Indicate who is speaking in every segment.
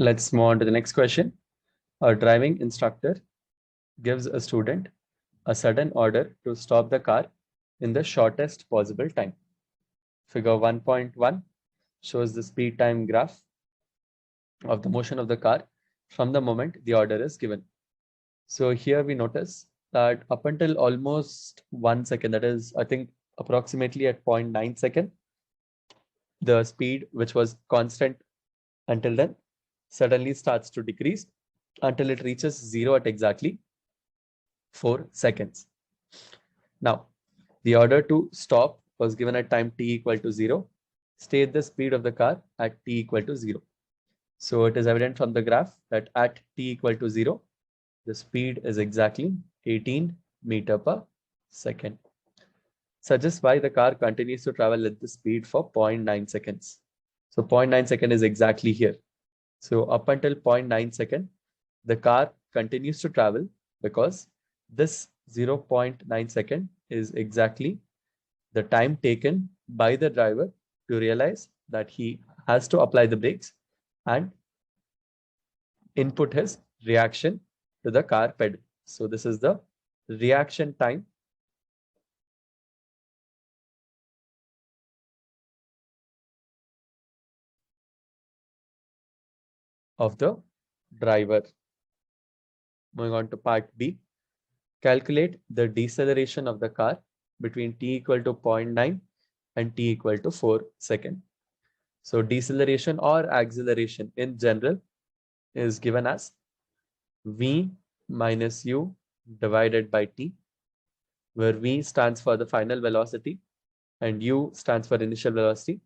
Speaker 1: Let's move on to the next question. A driving instructor gives a student a sudden order to stop the car in the shortest possible time. Figure 1.1 shows the speed time graph of the motion of the car from the moment the order is given. So here we notice that up until almost 1 second, that is, I think approximately at 0.9 second, the speed which was constant until then suddenly starts to decrease until it reaches 0 at exactly 4 seconds. Now, the order to stop was given at time t equal to 0. State the speed of the car at t equal to 0. So it is evident from the graph that at t equal to 0, the speed is exactly 18 meter per second. Suggests why the car continues to travel at the speed for 0.9 seconds. So 0.9 second is exactly here. So up until 0.9 second, the car continues to travel because this 0.9 second is exactly the time taken by the driver to realize that he has to apply the brakes and input his reaction to the car pedal. So this is the reaction time of the driver. Moving on to part B, calculate the deceleration of the car between t equal to 0.9 and t equal to 4 seconds. So deceleration or acceleration in general is given as v minus u divided by t, where v stands for the final velocity and u stands for initial velocity,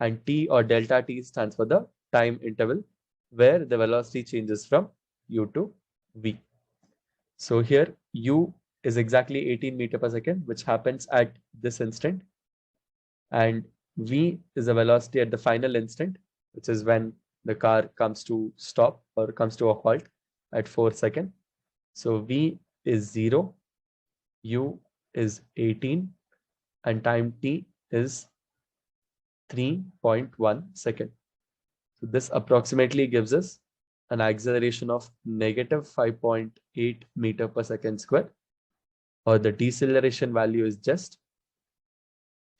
Speaker 1: and t or delta t stands for the time interval where the velocity changes from u to v. So here u is exactly 18 meter per second, which happens at this instant, and v is the velocity at the final instant, which is when the car comes to stop or comes to a halt at 4 seconds. So v is 0, u is 18, and time t is 3.1 second. So this approximately gives us an acceleration of negative 5.8 meter per second square, or the deceleration value is just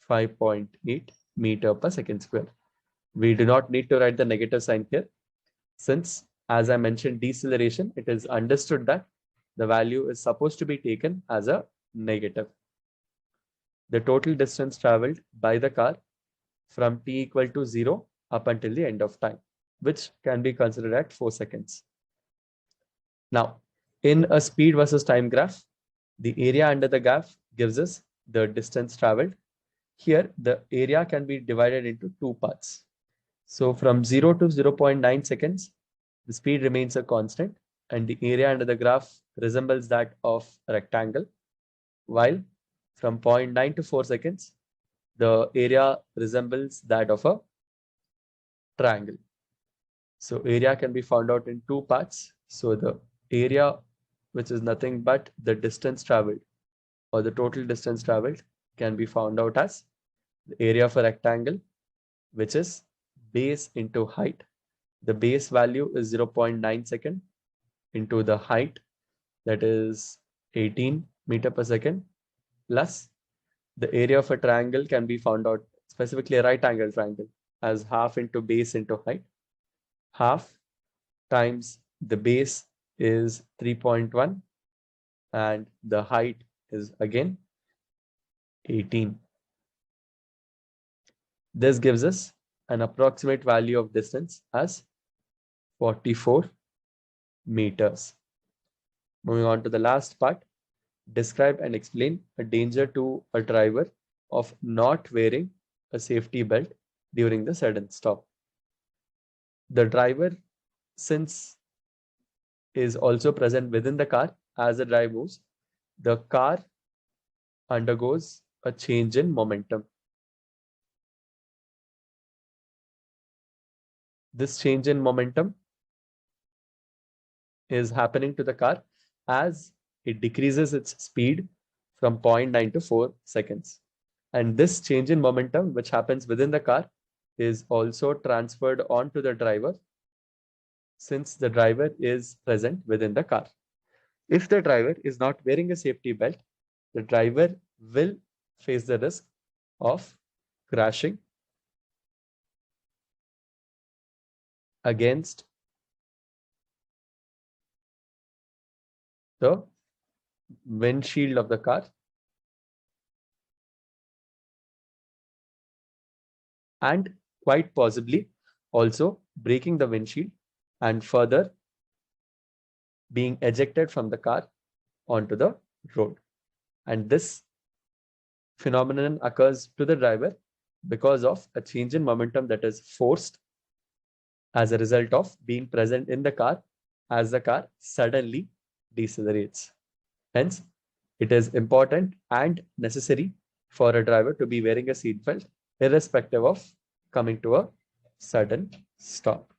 Speaker 1: 5.8 meter per second square. We do not need to write the negative sign here, since, as I mentioned, deceleration, it is understood that the value is supposed to be taken as a negative. The total distance traveled by the car from t equal to 0 up until the end of time, which can be considered at 4 seconds. Now, in a speed versus time graph, the area under the graph gives us the distance traveled. Here, the area can be divided into two parts. So from 0 to 0.9 seconds, the speed remains a constant and the area under the graph resembles that of a rectangle, while from 0.9 to 4 seconds, the area resembles that of a triangle. So area can be found out in two parts. So the area, which is nothing but the distance traveled or the total distance traveled, can be found out as the area of a rectangle, which is base into height. The base value is 0.9 second into the height, that is 18 meter per second, plus the area of a triangle can be found out, specifically a right angle triangle, as half into base into height. Half times the base is 3.1 and the height is again 18. This gives us an approximate value of distance as 44 meters. Moving on to the last part, describe and explain a danger to a driver of not wearing a safety belt during the sudden stop. The driver, since is also present within the car as the drive moves, the car undergoes a change in momentum. This change in momentum is happening to the car as it decreases its speed from 0.9 to 4 seconds. And this change in momentum, which happens within the car, is also transferred onto the driver since the driver is present within the car. If the driver is not wearing a safety belt, the driver will face the risk of crashing against the windshield of the car and quite possibly also breaking the windshield and further being ejected from the car onto the road. And this phenomenon occurs to the driver because of a change in momentum that is forced as a result of being present in the car as the car suddenly decelerates. Hence, it is important and necessary for a driver to be wearing a seatbelt irrespective of coming to a sudden stop.